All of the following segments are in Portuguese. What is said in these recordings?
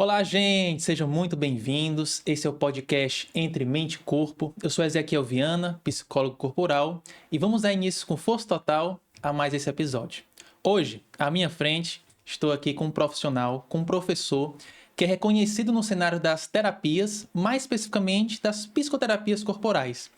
Olá, gente! Sejam muito bem-vindos. Esse é o podcast Entre Mente e Corpo. Eu sou Ezequiel Viana, psicólogo corporal, e vamos dar início com força total a mais esse episódio. Hoje, à minha frente, estou aqui com um profissional, com um professor que é reconhecido no cenário das terapias, mais especificamente das psicoterapias corporais.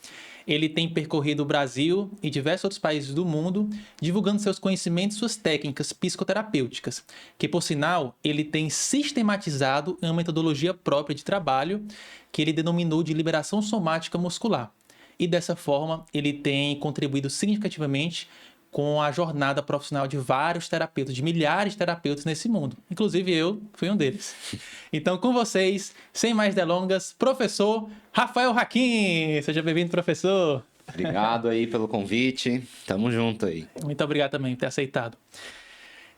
Ele tem percorrido o Brasil e diversos outros países do mundo, divulgando seus conhecimentos e suas técnicas psicoterapêuticas, que, por sinal, ele tem sistematizado em uma metodologia própria de trabalho, que ele denominou de liberação somática muscular. E dessa forma, ele tem contribuído significativamente com a jornada profissional de vários terapeutas, de milhares de terapeutas nesse mundo. Inclusive eu fui um deles. Então, com vocês, sem mais delongas, professor Rafael Hakim. Seja bem-vindo, professor. Obrigado aí pelo convite. Tamo junto aí. Muito obrigado também por ter aceitado.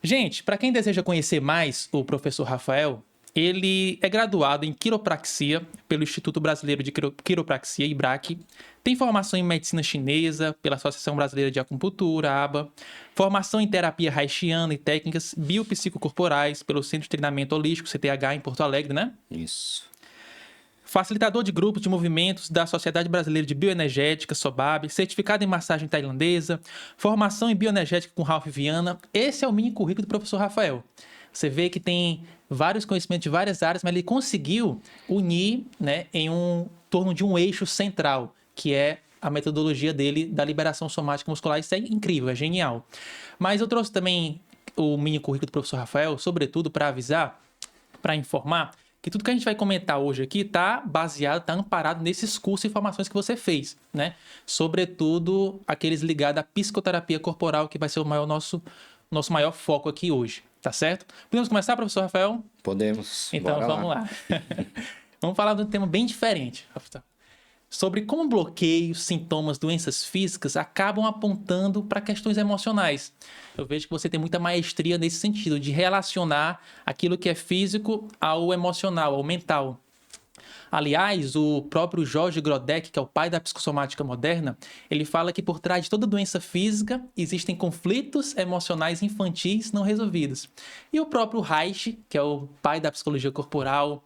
Gente, para quem deseja conhecer mais o professor Rafael, ele é graduado em quiropraxia pelo Instituto Brasileiro de Quiropraxia, IBRAQ. Tem formação em medicina chinesa pela Associação Brasileira de Acupuntura, ABA. Formação em terapia haitiana e técnicas biopsicocorporais pelo Centro de Treinamento Holístico, CTH, em Porto Alegre, né? Isso. Facilitador de grupos de movimentos da Sociedade Brasileira de Bioenergética, SOBAB, certificado em massagem tailandesa, formação em bioenergética com Ralph Viana. Esse é o mini currículo do professor Rafael. Você vê que tem vários conhecimentos de várias áreas, mas ele conseguiu unir, né, em torno de um eixo central, que é a metodologia dele da liberação somática muscular. Isso é incrível, é genial. Mas eu trouxe também o mini currículo do professor Rafael, sobretudo para avisar, para informar, que tudo que a gente vai comentar hoje aqui está baseado, está amparado nesses cursos e formações que você fez, né? Sobretudo aqueles ligados à psicoterapia corporal, que vai ser o nosso maior foco aqui hoje, tá certo? Podemos começar, professor Rafael? Podemos. Então, Bora vamos lá. Vamos falar de um tema bem diferente, Rafael. Sobre como bloqueios, sintomas, doenças físicas acabam apontando para questões emocionais. Eu vejo que você tem muita maestria nesse sentido, de relacionar aquilo que é físico ao emocional, ao mental. Aliás, o próprio George Grodeck, que é o pai da psicossomática moderna, ele fala que por trás de toda doença física existem conflitos emocionais infantis não resolvidos. E o próprio Reich, que é o pai da psicologia corporal,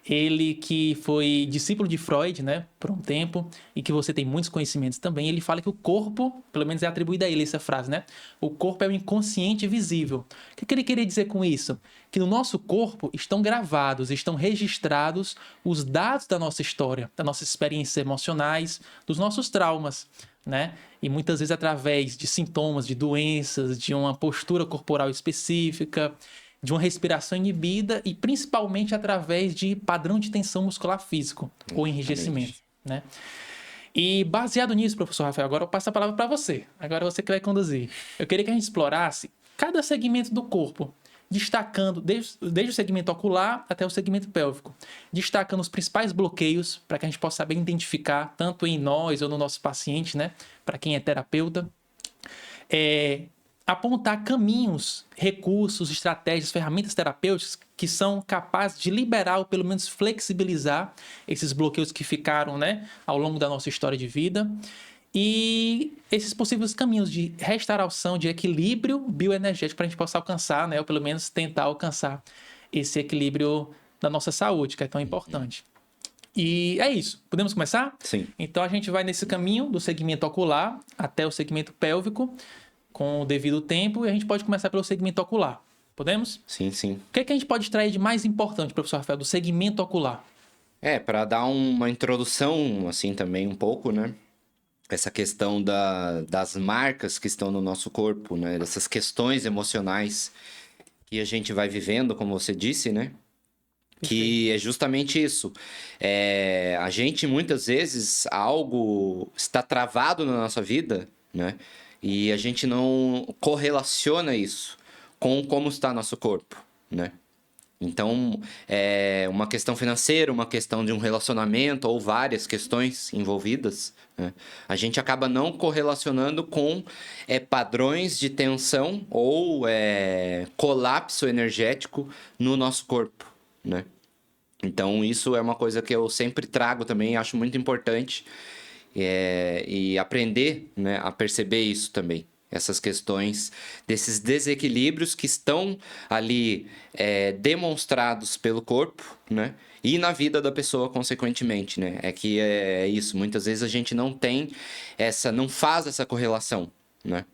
ele que foi discípulo de Freud, né, por um tempo, e que você tem muitos conhecimentos também, ele fala que o corpo, pelo menos é atribuída a ele essa frase, né? O corpo é o inconsciente visível. O que ele queria dizer com isso? Que no nosso corpo estão gravados, estão registrados os dados da nossa história, das nossas experiências emocionais, dos nossos traumas, né? E muitas vezes através de sintomas, de doenças, de uma postura corporal específica, de uma respiração inibida e principalmente através de padrão de tensão muscular físico ou enrijecimento, né? E baseado nisso, professor Rafael, agora eu passo a palavra para você. Agora você que vai conduzir. Eu queria que a gente explorasse cada segmento do corpo, destacando desde o segmento ocular até o segmento pélvico, destacando os principais bloqueios para que a gente possa saber identificar, tanto em nós ou no nosso paciente, né? Para quem é terapeuta, apontar caminhos, recursos, estratégias, ferramentas terapêuticas que são capazes de liberar ou pelo menos flexibilizar esses bloqueios que ficaram, né, ao longo da nossa história de vida, e esses possíveis caminhos de restauração, de equilíbrio bioenergético para a gente possa alcançar, né, ou pelo menos tentar alcançar esse equilíbrio da nossa saúde, que é tão importante. E é isso. Podemos começar? Sim. Então a gente vai nesse caminho do segmento ocular até o segmento pélvico, com o devido tempo, e a gente pode começar pelo segmento ocular. Podemos? Sim, sim. O que é que a gente pode extrair de mais importante, professor Rafael, do segmento ocular? Para dar uma introdução, assim, também um pouco, né? Essa questão das marcas que estão no nosso corpo, né? Dessas questões emocionais que a gente vai vivendo, como você disse, né? Que é justamente isso. A gente, muitas vezes, algo está travado na nossa vida, né? E a gente não correlaciona isso com como está nosso corpo, né? Então, é uma questão financeira, uma questão de um relacionamento ou várias questões envolvidas, né? A gente acaba não correlacionando com padrões de tensão ou colapso energético no nosso corpo, né? Então, isso é uma coisa que eu sempre trago também, acho muito importante, e aprender, né, a perceber isso também. essas questões desses desequilíbrios que estão ali demonstrados pelo corpo, né? E na vida da pessoa, consequentemente, né? É que é isso. Muitas vezes a gente não não faz essa correlação, né?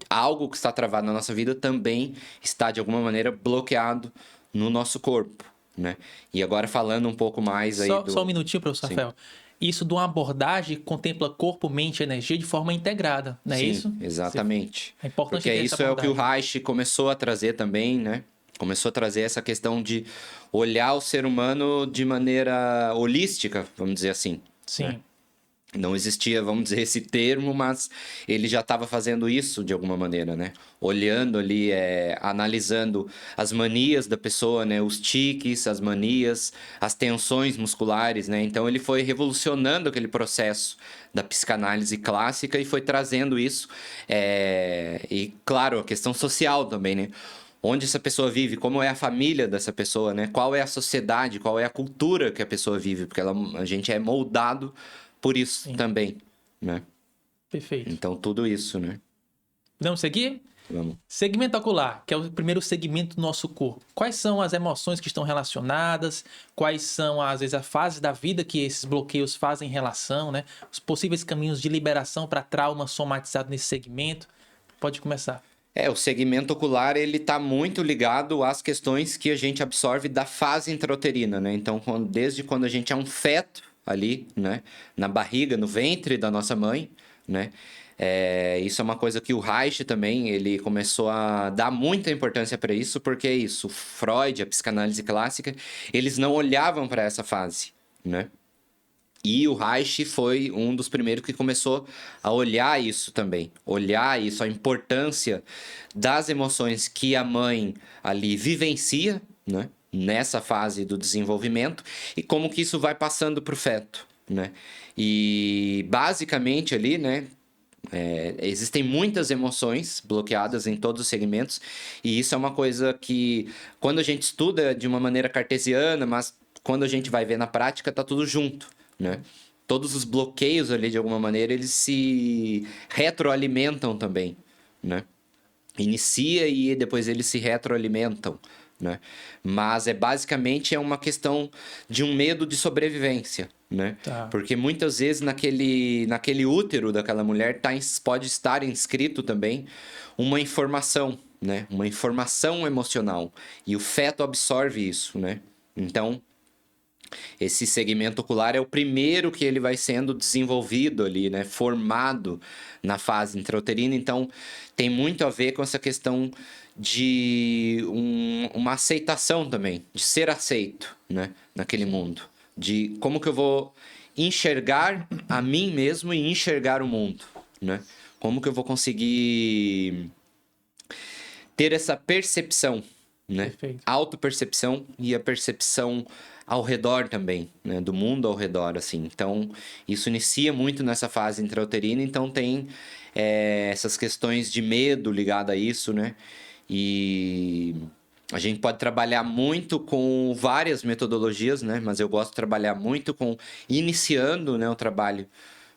Algo que está travado na nossa vida também está, de alguma maneira, bloqueado no nosso corpo, né? E agora falando um pouco mais aí Só um minutinho, professor Sim. Rafael. Isso de uma abordagem que contempla corpo, mente e energia de forma integrada, não é Sim, isso? exatamente. É importante Porque ter isso essa é o que o abordagem. Reich começou a trazer também, né? Começou a trazer essa questão de olhar o ser humano de maneira holística, vamos dizer assim, né? Sim. Não existia, vamos dizer, esse termo, mas ele já estava fazendo isso de alguma maneira, né? Olhando ali, analisando as manias da pessoa, né? Os tiques, as manias, as tensões musculares, né? Então ele foi revolucionando aquele processo da psicanálise clássica e foi trazendo isso. E, claro, a questão social também, né? Onde essa pessoa vive, como é a família dessa pessoa, né? Qual é a sociedade, qual é a cultura que a pessoa vive, porque a gente é moldado por isso Sim. também, né? Perfeito. Então, tudo isso, né? Vamos seguir? Vamos. Segmento ocular, que é o primeiro segmento do nosso corpo. Quais são as emoções que estão relacionadas? Quais são, às vezes, as fases da vida que esses bloqueios fazem relação, né? Os possíveis caminhos de liberação para trauma somatizado nesse segmento. Pode começar. O segmento ocular, ele tá muito ligado às questões que a gente absorve da fase intrauterina, né? Então, desde quando a gente é um feto ali, né? Na barriga, no ventre da nossa mãe, né? Isso é uma coisa que o Reich também, ele começou a dar muita importância para isso, porque é isso, Freud, a psicanálise clássica, eles não olhavam para essa fase, né? E o Reich foi um dos primeiros que começou a olhar isso também. Olhar isso, a importância das emoções que a mãe ali vivencia, né? Nessa fase do desenvolvimento e como que isso vai passando para o feto, né? E basicamente ali, né? Existem muitas emoções bloqueadas em todos os segmentos e isso é uma coisa que quando a gente estuda de uma maneira cartesiana, mas quando a gente vai ver na prática, tá tudo junto, né? Todos os bloqueios ali, de alguma maneira, eles se retroalimentam também, né? Inicia e depois eles se retroalimentam, né? Mas basicamente uma questão de um medo de sobrevivência, né? Tá. Porque muitas vezes naquele útero daquela mulher pode estar inscrito também uma informação, né? Uma informação emocional. E o feto absorve isso, né? Então, esse segmento ocular é o primeiro que ele vai sendo desenvolvido ali, né? Formado na fase intrauterina. Então, tem muito a ver com essa questão de uma aceitação também, de ser aceito, né? Naquele mundo. De como que eu vou enxergar a mim mesmo e enxergar o mundo, né? Como que eu vou conseguir ter essa percepção, né? Perfeito. Autopercepção e a percepção ao redor também, né? Do mundo ao redor, assim. Então, isso inicia muito nessa fase intrauterina, então tem essas questões de medo ligada a isso, né? E a gente pode trabalhar muito com várias metodologias, né? Mas eu gosto de trabalhar muito com iniciando, né, o trabalho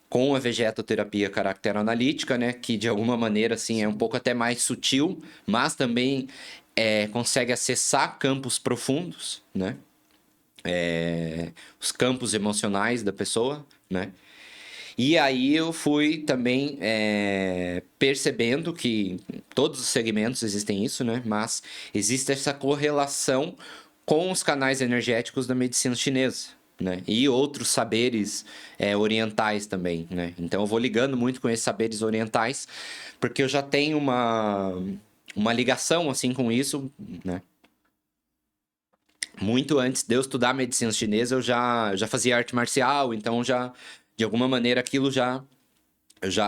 com a vegetoterapia caracteroanalítica, né, que de alguma maneira assim é um pouco até mais sutil, mas também consegue acessar campos profundos, né, os campos emocionais da pessoa, né. E aí eu fui também percebendo que em todos os segmentos existem isso, né, mas existe essa correlação com os canais energéticos da medicina chinesa, né? E outros saberes orientais também, né? Então eu vou ligando muito com esses saberes orientais, porque eu já tenho uma ligação assim com isso, né? Muito antes de eu estudar medicina chinesa, eu já fazia arte marcial, então já, de alguma maneira, aquilo já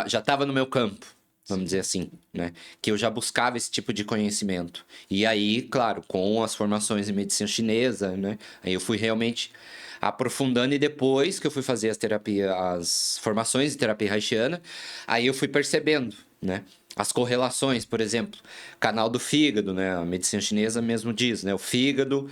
estava no meu campo, vamos dizer assim, né? Que eu já buscava esse tipo de conhecimento. E aí, claro, com as formações em medicina chinesa, né? Aí eu fui realmente aprofundando e depois que eu fui fazer as formações de terapia haitiana, aí eu fui percebendo, né? As correlações, por exemplo, canal do fígado, né? A medicina chinesa mesmo diz, né? O fígado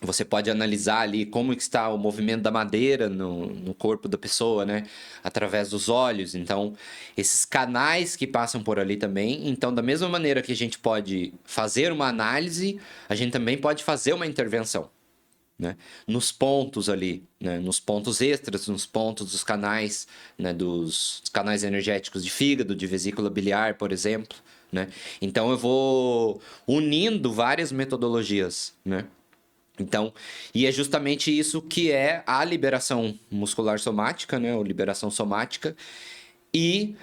Você pode analisar ali como que está o movimento da madeira no corpo da pessoa, né? Através dos olhos. Então, esses canais que passam por ali também. Então, da mesma maneira que a gente pode fazer uma análise, a gente também pode fazer uma intervenção, né? Nos pontos ali, né? Nos pontos extras, nos pontos dos canais, né? Dos canais energéticos de fígado, de vesícula biliar, por exemplo, né? Então, eu vou unindo várias metodologias, né? Então, e é justamente isso que é a liberação muscular somática, né? Ou liberação somática. E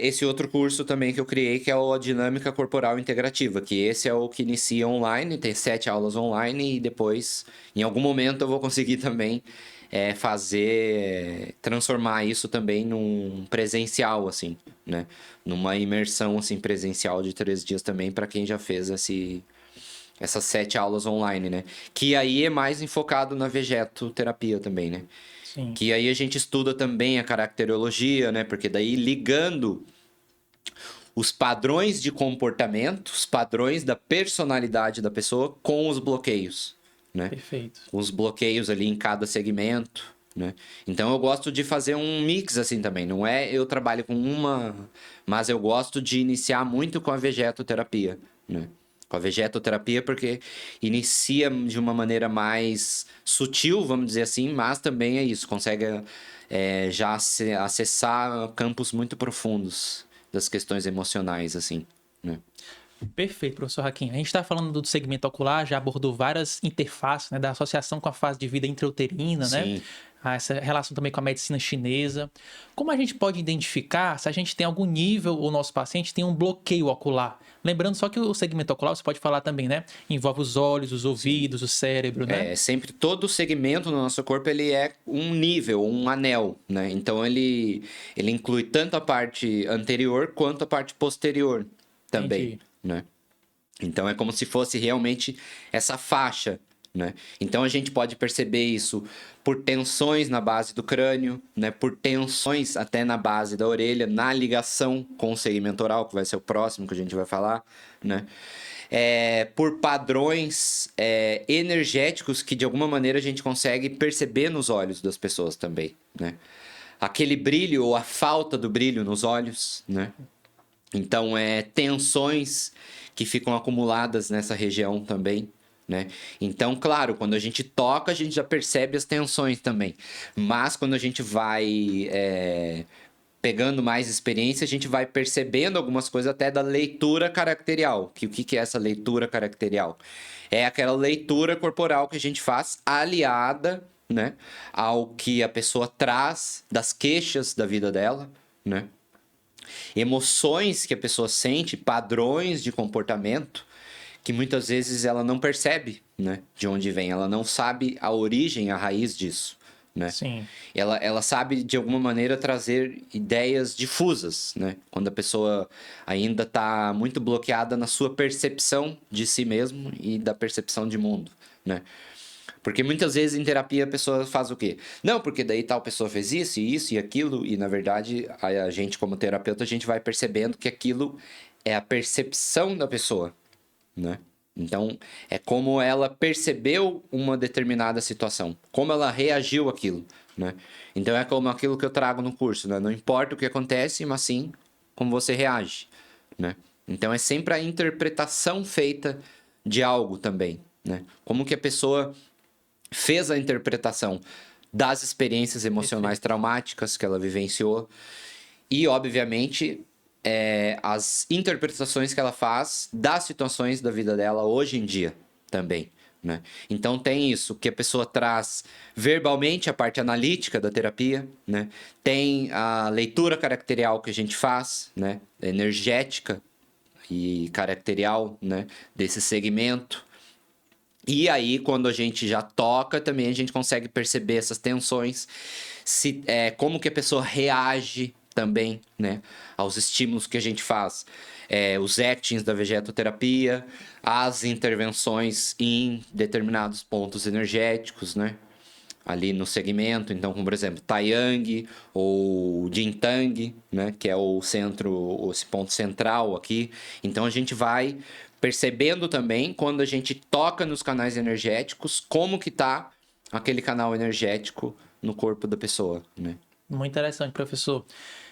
esse outro curso também que eu criei, que é a Dinâmica Corporal Integrativa, que esse é o que inicia online, tem 7 aulas online e depois, em algum momento, eu vou conseguir também transformar isso também num presencial, assim, né? Numa imersão, assim, presencial de 3 dias também, para quem já fez essas 7 aulas online, né? Que aí é mais enfocado na vegetoterapia também, né? Sim. Que aí a gente estuda também a caracterologia, né? Porque daí ligando os padrões de comportamento, os padrões da personalidade da pessoa com os bloqueios, né? Perfeito. Os bloqueios ali em cada segmento, né? Então eu gosto de fazer um mix assim também. Não é eu trabalho com uma, mas eu gosto de iniciar muito com a vegetoterapia, né? Com a vegetoterapia porque inicia de uma maneira mais sutil, vamos dizer assim, mas também é isso, consegue já acessar campos muito profundos das questões emocionais, assim, né? Perfeito, professor Hakim. A gente está falando do segmento ocular, já abordou várias interfaces, né, da associação com a fase de vida intrauterina, né? Sim. Essa relação também com a medicina chinesa. Como a gente pode identificar se a gente tem algum nível, ou o nosso paciente tem um bloqueio ocular? Lembrando só que o segmento ocular, você pode falar também, né? Envolve os olhos, os ouvidos, o cérebro, né? Sempre todo segmento no nosso corpo ele é um nível, um anel, né? Então ele inclui tanto a parte anterior quanto a parte posterior também, Entendi. né? Então é como se fosse realmente essa faixa, né? Então a gente pode perceber isso por tensões na base do crânio, né? Por tensões até na base da orelha, na ligação com o segmento oral, que vai ser o próximo que a gente vai falar, né? Por padrões energéticos que de alguma maneira a gente consegue perceber nos olhos das pessoas também, né? Aquele brilho ou a falta do brilho nos olhos, né? Então, tensões que ficam acumuladas nessa região também, né? Então, claro, quando a gente toca, a gente já percebe as tensões também. Mas quando a gente vai pegando mais experiência, a gente vai percebendo algumas coisas até da leitura caracterial. O que é essa leitura caracterial? É aquela leitura corporal que a gente faz aliada, né, ao que a pessoa traz das queixas da vida dela, né? Emoções que a pessoa sente, padrões de comportamento que muitas vezes ela não percebe, né, de onde vem, ela não sabe a origem, a raiz disso, né? Sim. Ela sabe de alguma maneira trazer ideias difusas, né? Quando a pessoa ainda está muito bloqueada na sua percepção de si mesmo e da percepção de mundo, né? Porque muitas vezes em terapia a pessoa faz o quê? Não, porque daí tal pessoa fez isso e aquilo, e na verdade a gente, como terapeuta, a gente vai percebendo que aquilo é a percepção da pessoa, né? Então, é como ela percebeu uma determinada situação, como ela reagiu àquilo, né? Então, é como aquilo que eu trago no curso, né? Não importa o que acontece, mas sim como você reage, né? Então, é sempre a interpretação feita de algo também, né? Como que a pessoa fez a interpretação das experiências emocionais Perfeito. traumáticas que ela vivenciou e, obviamente, as interpretações que ela faz das situações da vida dela hoje em dia também, né? Então tem isso que a pessoa traz verbalmente, a parte analítica da terapia, né? Tem a leitura caracterial que a gente faz, né? Energética e caracterial, né? Desse segmento. E aí, quando a gente já toca, também a gente consegue perceber essas tensões, como que a pessoa reage também, né, aos estímulos que a gente faz. Os actings da vegetoterapia, as intervenções em determinados pontos energéticos, né? ali no segmento. Então, como por exemplo, Taiyang ou Jintang, né? Que é o centro, esse ponto central aqui. Então, a gente vai percebendo também, quando a gente toca nos canais energéticos, como que tá aquele canal energético no corpo da pessoa, né? Muito interessante, professor.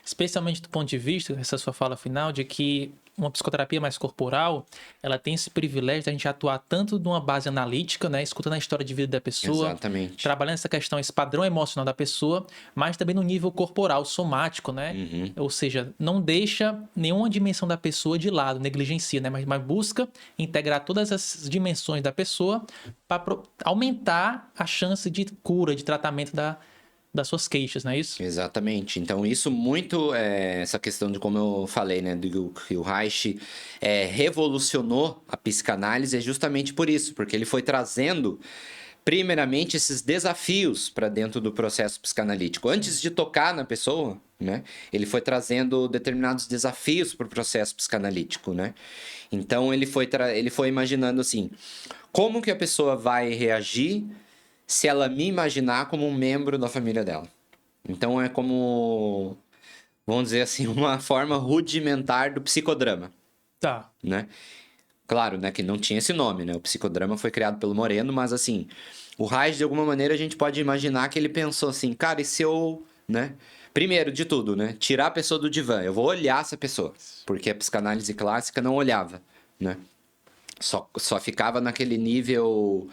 Especialmente do ponto de vista, essa sua fala final, de que uma psicoterapia mais corporal, ela tem esse privilégio de a gente atuar tanto numa base analítica, né, escutando a história de vida da pessoa, Exatamente. trabalhando essa questão, esse padrão emocional da pessoa, mas também no nível corporal, somático, né? Ou seja, não deixa nenhuma dimensão da pessoa de lado, negligencia, né? Mas busca integrar todas as dimensões da pessoa para aumentar a chance de cura, de tratamento das suas queixas, não é isso? Exatamente. Então, isso muito, essa questão de como eu falei, né, do que o Reich revolucionou a psicanálise é justamente por isso, porque ele foi trazendo, primeiramente, esses desafios para dentro do processo psicanalítico. Antes de tocar na pessoa, né, ele foi trazendo determinados desafios para o processo psicanalítico, né? Então, ele foi imaginando assim, como que a pessoa vai reagir se ela me imaginar como um membro da família dela. Então é como, vamos dizer assim, uma forma rudimentar do psicodrama, Tá. né? Claro, né, que não tinha esse nome, né? O psicodrama foi criado pelo Moreno, mas assim, o Reich, de alguma maneira, a gente pode imaginar que ele pensou assim, cara, e se eu, né? Primeiro de tudo, né? Tirar a pessoa do divã, eu vou olhar essa pessoa, porque a psicanálise clássica não olhava, né? Só ficava naquele nível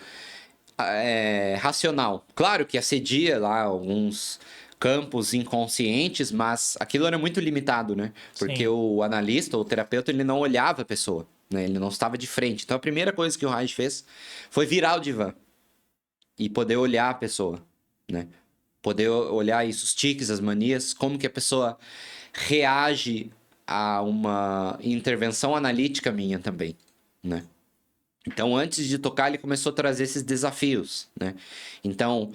racional. Claro que acedia lá alguns campos inconscientes, mas aquilo era muito limitado, né? Porque Sim. o analista, o terapeuta, ele não olhava a pessoa, né? Ele não estava de frente. Então a primeira coisa que o Reich fez foi virar o divã e poder olhar a pessoa, né? Poder olhar isso, os tiques, as manias, como que a pessoa reage a uma intervenção analítica minha também, né? Então, antes de tocar, ele começou a trazer esses desafios, né? Então,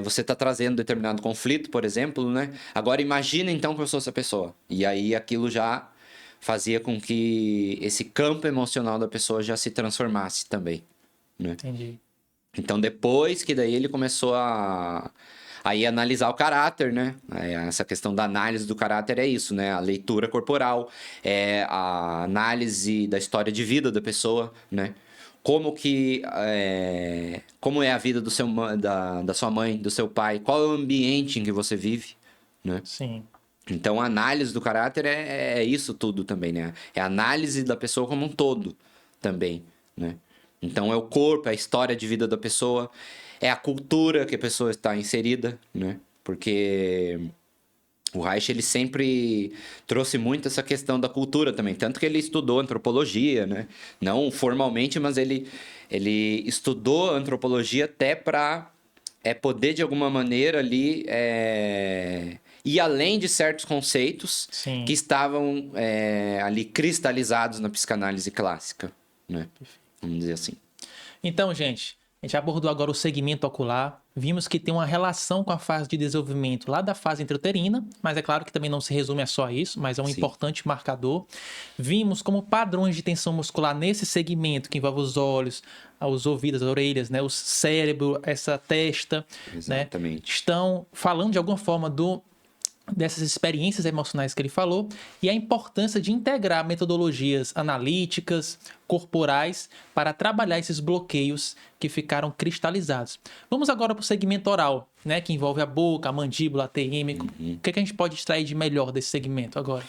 você está trazendo determinado conflito, por exemplo, né? Agora, imagina, então, que eu sou essa pessoa. E aí, aquilo já fazia com que esse campo emocional da pessoa já se transformasse também, né? Entendi. Então, depois que daí ele começou a aí analisar o caráter, né? Essa questão da análise do caráter é isso, né? A leitura corporal, a análise da história de vida da pessoa, né? Como é a vida da sua mãe, do seu pai, qual é o ambiente em que você vive, né? Sim. Então, a análise do caráter é isso tudo também, né? É a análise da pessoa como um todo também, né? Então, é o corpo, é a história de vida da pessoa, é a cultura que a pessoa está inserida, né? Porque o Reich, ele sempre trouxe muito essa questão da cultura também. Tanto que ele estudou antropologia, né? Não formalmente, mas ele estudou antropologia até para poder, de alguma maneira, ali ir além de certos conceitos Sim. que estavam ali cristalizados na psicanálise clássica, né? Vamos dizer assim. Então, gente, a gente abordou agora o segmento ocular. Vimos que tem uma relação com a fase de desenvolvimento lá da fase intrauterina, mas é claro que também não se resume a só isso, mas é um Sim. importante marcador. Vimos como padrões de tensão muscular nesse segmento, que envolve os olhos, os ouvidos, as orelhas, né, o cérebro, essa testa, Exatamente. né, estão falando de alguma forma dessas experiências emocionais que ele falou e a importância de integrar metodologias analíticas, corporais, para trabalhar esses bloqueios que ficaram cristalizados. Vamos agora para o segmento oral, né, que envolve a boca, a mandíbula, a TM. O que a gente pode extrair de melhor desse segmento agora?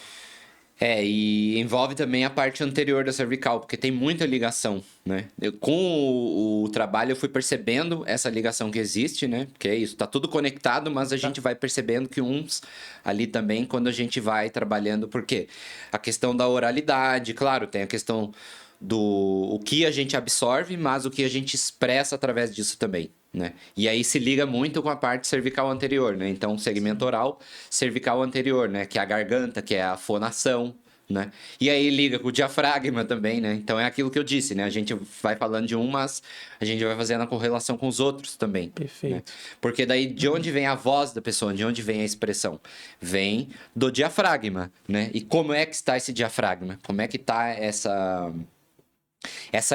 E envolve também a parte anterior da cervical, porque tem muita ligação, né? Com o trabalho eu fui percebendo essa ligação que existe, né? Porque é isso, tá tudo conectado, mas a gente vai percebendo que uns ali também, quando a gente vai trabalhando, porque a questão da oralidade, claro, tem a questão do o que a gente absorve, mas o que a gente expressa através disso também, né? E aí se liga muito com a parte cervical anterior, né? Então, segmento oral, cervical anterior, né? Que é a garganta, que é a fonação, né? E aí liga com o diafragma também, né? Então é aquilo que eu disse, né? A gente vai falando de um, mas a gente vai fazendo a correlação com os outros também. Perfeito. Né? Porque daí de onde vem a voz da pessoa, de onde vem a expressão? Vem do diafragma, né? E como é que está esse diafragma? Como é que está essa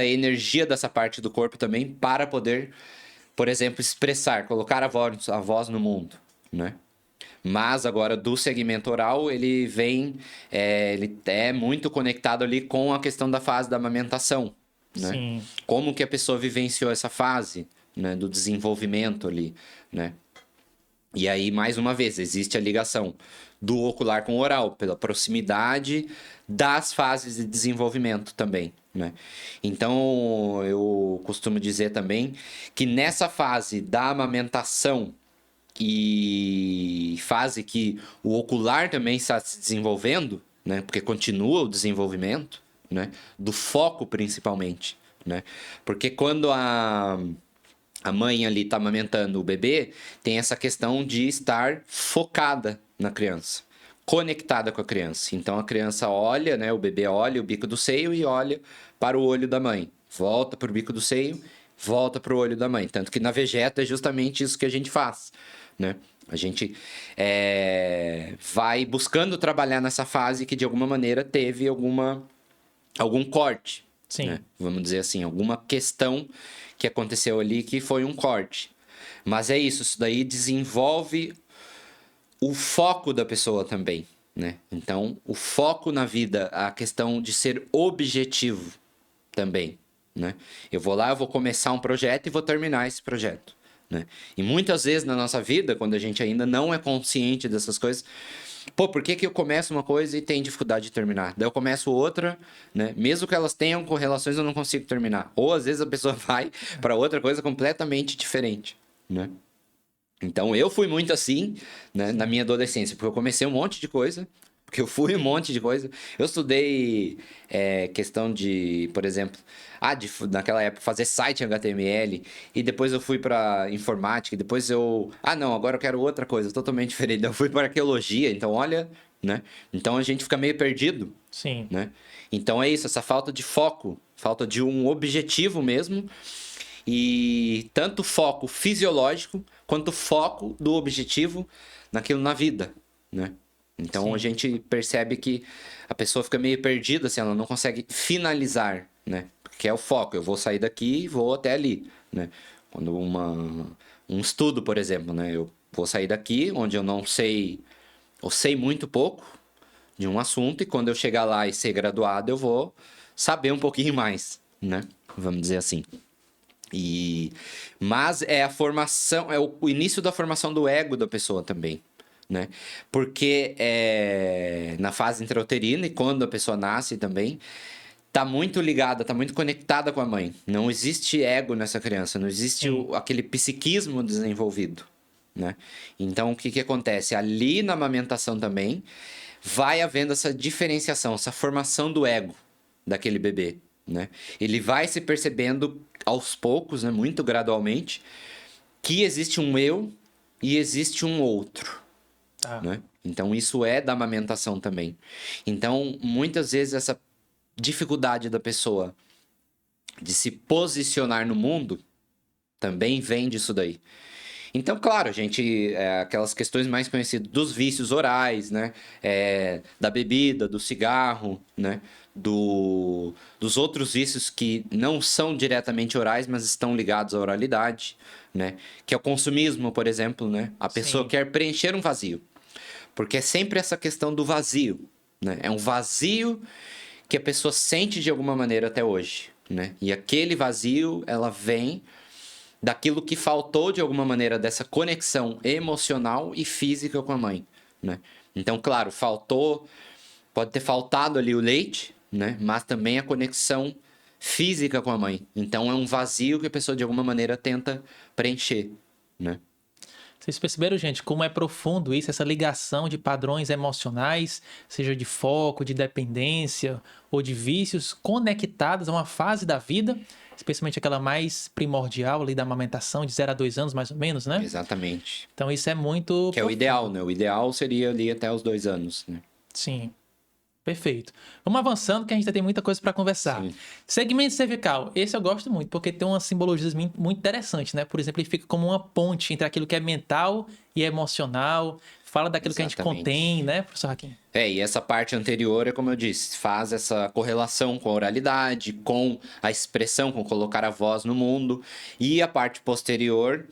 energia dessa parte do corpo também para poder por exemplo, expressar, colocar a voz no mundo, né? Mas agora do segmento oral, ele vem, ele é muito conectado ali com a questão da fase da amamentação, né? Sim. Como que a pessoa vivenciou essa fase, né, do desenvolvimento ali, né? E aí, mais uma vez, existe a ligação do ocular com o oral, pela proximidade das fases de desenvolvimento também, né? Então, eu costumo dizer também que nessa fase da amamentação e fase que o ocular também está se desenvolvendo, né? Porque continua o desenvolvimento, né? Do foco principalmente, né? Porque quando a mãe ali está amamentando o bebê, tem essa questão de estar focada na criança, conectada com a criança. Então a criança olha, né? O bebê olha o bico do seio e olha para o olho da mãe, volta para o bico do seio, volta para o olho da mãe. Tanto que na Vegeta é justamente isso que a gente faz, né? A gente vai buscando trabalhar nessa fase que de alguma maneira teve algum corte. Sim. Né? Vamos dizer assim, alguma questão que aconteceu ali que foi um corte. Mas é isso daí desenvolve o foco da pessoa também, né? Então, o foco na vida, a questão de ser objetivo também, né? Eu vou começar um projeto e vou terminar esse projeto, né? E muitas vezes na nossa vida, quando a gente ainda não é consciente dessas coisas, pô, por que que eu começo uma coisa e tenho dificuldade de terminar? Daí eu começo outra, né? Mesmo que elas tenham correlações, eu não consigo terminar. Ou às vezes a pessoa vai para outra coisa completamente diferente, né? Então eu fui muito assim, né, na minha adolescência, porque eu comecei um monte de coisa, porque eu fui um monte de coisa. Eu estudei questão de, por exemplo, naquela época fazer site em HTML, e depois eu fui para informática, e depois não, agora eu quero outra coisa, totalmente diferente. Daí eu fui para arqueologia, então olha, né? Então a gente fica meio perdido, Sim. né? Então é isso, essa falta de foco, falta de um objetivo mesmo. E tanto foco fisiológico quanto foco do objetivo naquilo na vida, né? Então Sim. a gente percebe que a pessoa fica meio perdida, assim, ela não consegue finalizar, né? Que é o foco, eu vou sair daqui e vou até ali, né? Quando um estudo, por exemplo, né? Eu vou sair daqui onde eu não sei, ou sei muito pouco de um assunto, e quando eu chegar lá e ser graduado, eu vou saber um pouquinho mais, né? Vamos dizer assim. Mas é a formação, é o início da formação do ego da pessoa também, né? Porque na fase intrauterina e quando a pessoa nasce também, tá muito ligada, tá muito conectada com a mãe. Não existe ego nessa criança, não existe aquele psiquismo desenvolvido, né? Então o que que acontece? Ali na amamentação também vai havendo essa diferenciação, essa formação do ego daquele bebê, né? Ele vai se percebendo aos poucos, né, muito gradualmente, que existe um eu e existe um outro, né? Então isso é da amamentação também. Então, muitas vezes essa dificuldade da pessoa de se posicionar no mundo também vem disso daí. Então, claro, a gente, aquelas questões mais conhecidas dos vícios orais, né? Da bebida, do cigarro, né? Dos outros vícios que não são diretamente orais, mas estão ligados à oralidade, né? Que é o consumismo, por exemplo, né? A pessoa quer preencher um vazio. Porque é sempre essa questão do vazio, né? É um vazio que a pessoa sente de alguma maneira até hoje, né? E aquele vazio, ela vem daquilo que faltou de alguma maneira dessa conexão emocional e física com a mãe, né? Então, claro, pode ter faltado ali o leite, né? Mas também a conexão física com a mãe. Então é um vazio que a pessoa de alguma maneira tenta preencher, né? Vocês perceberam, gente, como é profundo isso, essa ligação de padrões emocionais, seja de foco, de dependência ou de vícios, conectados a uma fase da vida, especialmente aquela mais primordial ali da amamentação, de 0 a 2 anos mais ou menos, né? Exatamente. Então isso é muito Que é o ideal, né? O ideal seria ali até os 2 anos, né? Sim. Perfeito. Vamos avançando que a gente ainda tem muita coisa para conversar. Sim. Segmento cervical. Esse eu gosto muito, porque tem uma simbologia muito interessante, né? Por exemplo, ele fica como uma ponte entre aquilo que é mental e emocional. Fala daquilo que a gente Exatamente. contém, né, professor Hakim? E essa parte anterior é como eu disse, faz essa correlação com a oralidade, com a expressão, com colocar a voz no mundo. E a parte posterior,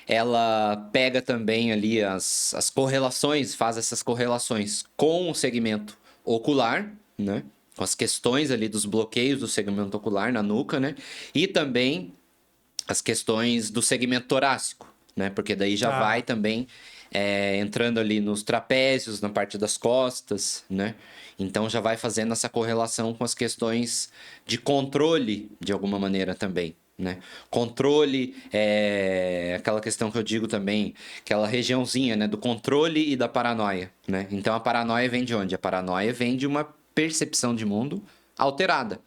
ela pega também ali as correlações, faz essas correlações com o segmento ocular, né? Com as questões ali dos bloqueios do segmento ocular na nuca, né? E também as questões do segmento torácico, né? Porque daí já vai também entrando ali nos trapézios, na parte das costas, né? Então já vai fazendo essa correlação com as questões de controle, de alguma maneira também, né? Controle é aquela questão que eu digo também, aquela regiãozinha, né? Do controle e da paranoia, né? Então a paranoia vem de onde? A paranoia vem de uma percepção de mundo alterada.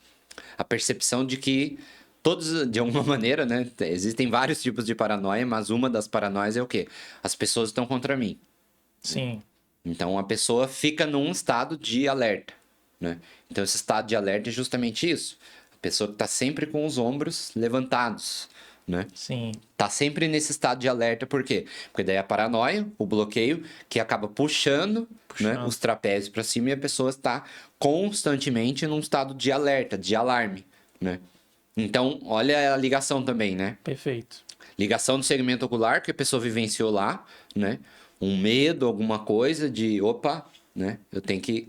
A percepção de que todos, de alguma maneira, né? Existem vários tipos de paranoia, mas uma das paranoias é o quê? As pessoas estão contra mim. Sim. Então a pessoa fica num estado de alerta, né? Então esse estado de alerta é justamente isso. A pessoa que está sempre com os ombros levantados, né? Sim. Tá sempre nesse estado de alerta, por quê? Porque daí a paranoia, o bloqueio, que acaba puxando. Né, os trapézios para cima e a pessoa está constantemente num estado de alerta, de alarme, né? Então, olha a ligação também, né? Perfeito. Ligação do segmento ocular que a pessoa vivenciou lá, né? Um medo, alguma coisa de, opa, né? Eu tenho que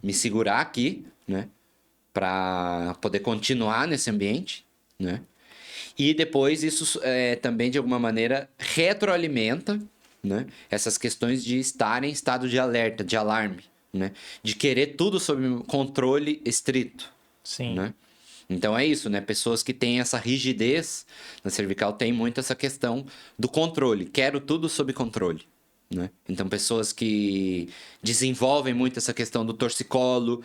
me segurar aqui, né? Para poder continuar nesse ambiente, né? E depois isso também, de alguma maneira, retroalimenta, né? Essas questões de estar em estado de alerta, de alarme, né? De querer tudo sob controle estrito, Sim. né? Então é isso, né? Pessoas que têm essa rigidez na cervical têm muito essa questão do controle. Quero tudo sob controle, né? Então pessoas que desenvolvem muito essa questão do torcicolo,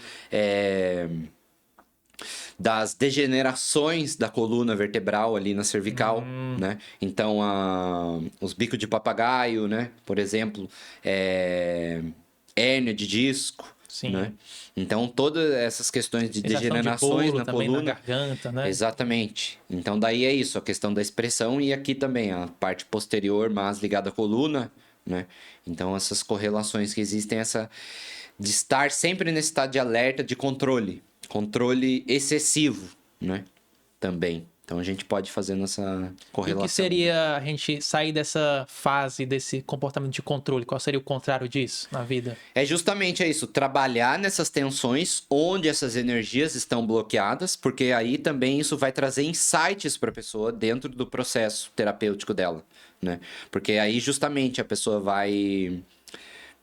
das degenerações da coluna vertebral ali na cervical, né? Então, os bicos de papagaio, né? Por exemplo, hérnia de disco, Sim. né? Então, todas essas questões de Sensação degenerações bolo na também coluna... na garganta, né? Exatamente. Então, daí é isso, a questão da expressão e aqui também a parte posterior, mais ligada à coluna, né? Então, essas correlações que existem, essa de estar sempre nesse estado de alerta, de controle excessivo, né? Também. Então, a gente pode fazer essa E correlação. o que seria a gente sair dessa fase, desse comportamento de controle? Qual seria o contrário disso na vida? É justamente isso, trabalhar nessas tensões onde essas energias estão bloqueadas, porque aí também isso vai trazer insights para a pessoa dentro do processo terapêutico dela, né? Porque aí justamente a pessoa vai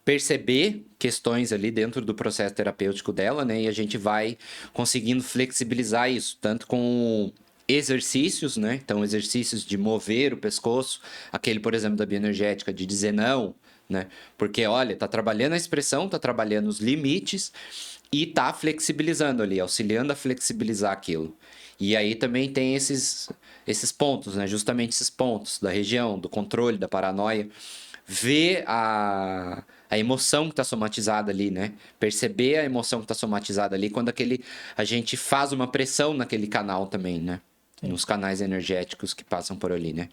perceber questões ali dentro do processo terapêutico dela, né? E a gente vai conseguindo flexibilizar isso, tanto com exercícios, né? Então, exercícios de mover o pescoço, aquele, por exemplo, da bioenergética, de dizer não, né? Porque, olha, tá trabalhando a expressão, tá trabalhando os limites e tá flexibilizando ali, auxiliando a flexibilizar aquilo. E aí também tem esses pontos, né? Justamente esses pontos da região, do controle, da paranoia. Ver a emoção que está somatizada ali, né? Perceber a emoção que está somatizada ali quando a gente faz uma pressão naquele canal também, né? Sim. Nos canais energéticos que passam por ali, né?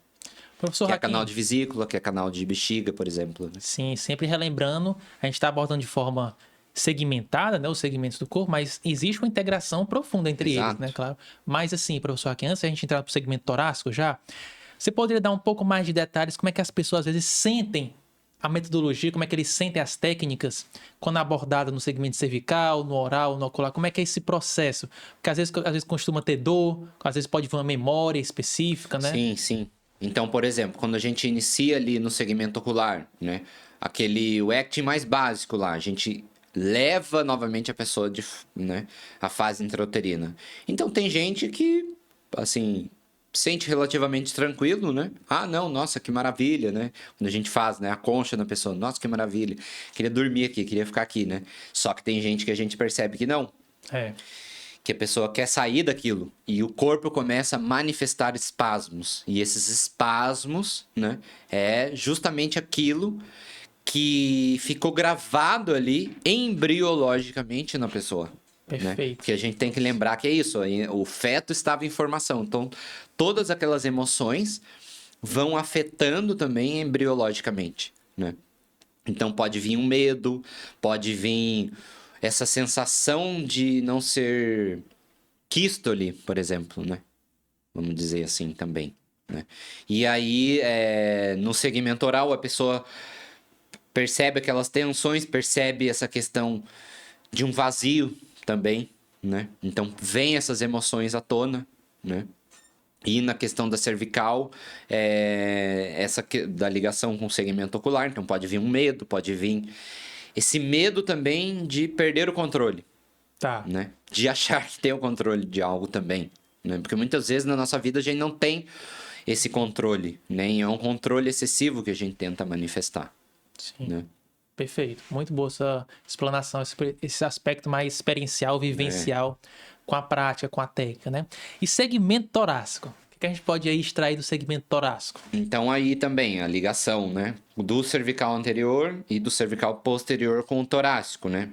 Professor Que é Hakim, canal de vesícula, que é canal de bexiga, por exemplo. Né? sim, sempre relembrando, a gente está abordando de forma segmentada, né, os segmentos do corpo, mas existe uma integração profunda entre eles, Exato. né, claro. Mas assim, professor Hakim, antes da gente entrar para o segmento torácico já, você poderia dar um pouco mais de detalhes como é que as pessoas às vezes sentem a metodologia, como é que eles sentem as técnicas quando abordada no segmento cervical, no oral, no ocular, como é que é esse processo? Porque às vezes costuma ter dor, às vezes pode vir uma memória específica, né? Sim, sim. Então, por exemplo, quando a gente inicia ali no segmento ocular, né? O acting mais básico lá, a gente leva novamente a pessoa né, à fase intrauterina. Então, tem gente que, assim, sente relativamente tranquilo, né? Ah, não, nossa, que maravilha, né? Quando a gente faz, né, a concha na pessoa, nossa, que maravilha. Queria dormir aqui, queria ficar aqui, né? Só que tem gente que a gente percebe que não. É. Que a pessoa quer sair daquilo e o corpo começa a manifestar espasmos. E esses espasmos, né, é justamente aquilo que ficou gravado ali embriologicamente na pessoa. Né? Perfeito. Porque a gente tem que lembrar que é isso, o feto estava em formação. Então, todas aquelas emoções vão afetando também embriologicamente, né? Então, pode vir um medo, pode vir essa sensação de não ser quisto ali, por exemplo, né? Vamos dizer assim também, né? E aí, no segmento oral, a pessoa percebe aquelas tensões, percebe essa questão de um vazio também, né? Então, vem essas emoções à tona, né? E na questão da cervical, da ligação com o segmento ocular, então pode vir um medo, pode vir esse medo também de perder o controle, Tá. né? De achar que tem o controle de algo também, né? Porque muitas vezes na nossa vida a gente não tem esse controle, nem é um controle excessivo que a gente tenta manifestar. Sim. Né? Perfeito. Muito boa essa explanação, esse aspecto mais experiencial, vivencial, com a prática, com a técnica, né? E segmento torácico? O que a gente pode aí extrair do segmento torácico? Então aí também a ligação, né? Do cervical anterior e do cervical posterior com o torácico, né?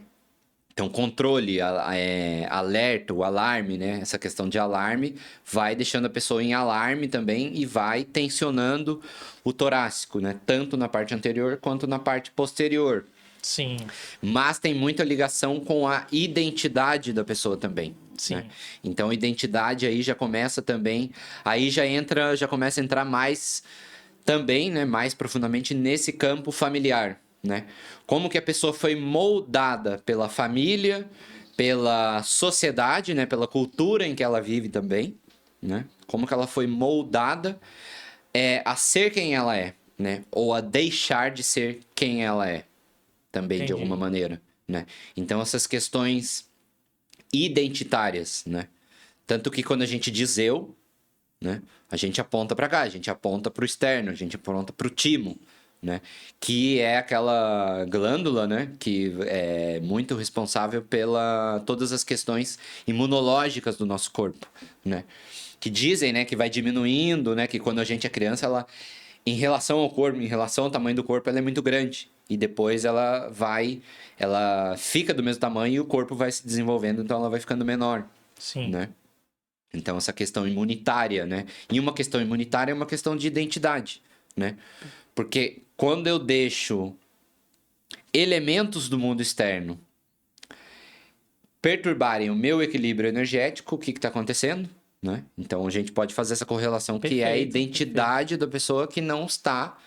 Então, controle, alerta, o alarme, né? Essa questão de alarme vai deixando a pessoa em alarme também e vai tensionando o torácico, né? Tanto na parte anterior quanto na parte posterior. Sim. Mas tem muita ligação com a identidade da pessoa também. Sim. Né? Então, a identidade aí já começa também... Aí já começa a entrar mais também, né? Mais profundamente nesse campo familiar. Né? Como que a pessoa foi moldada pela família, pela sociedade, né? Pela cultura em que ela vive também, né? Como que ela foi moldada a ser quem ela é, né? Ou a deixar de ser quem ela é, também. Entendi. De alguma maneira, né? Então essas questões identitárias, né? Tanto que quando a gente diz eu, né? A gente aponta para cá, a gente aponta para o externo, a gente aponta para o timo. Né? Que é aquela glândula, né? Que é muito responsável pela todas as questões imunológicas do nosso corpo, né? Que dizem, né, que vai diminuindo, né? Que quando a gente é criança, ela, em relação ao corpo, em relação ao tamanho do corpo, ela é muito grande. E depois ela fica do mesmo tamanho e o corpo vai se desenvolvendo, então ela vai ficando menor. Sim. Né? Então, essa questão imunitária, né? E uma questão imunitária é uma questão de identidade, né? Porque quando eu deixo elementos do mundo externo perturbarem o meu equilíbrio energético, o que está acontecendo? Né? Então, a gente pode fazer essa correlação, que é a identidade da pessoa que não está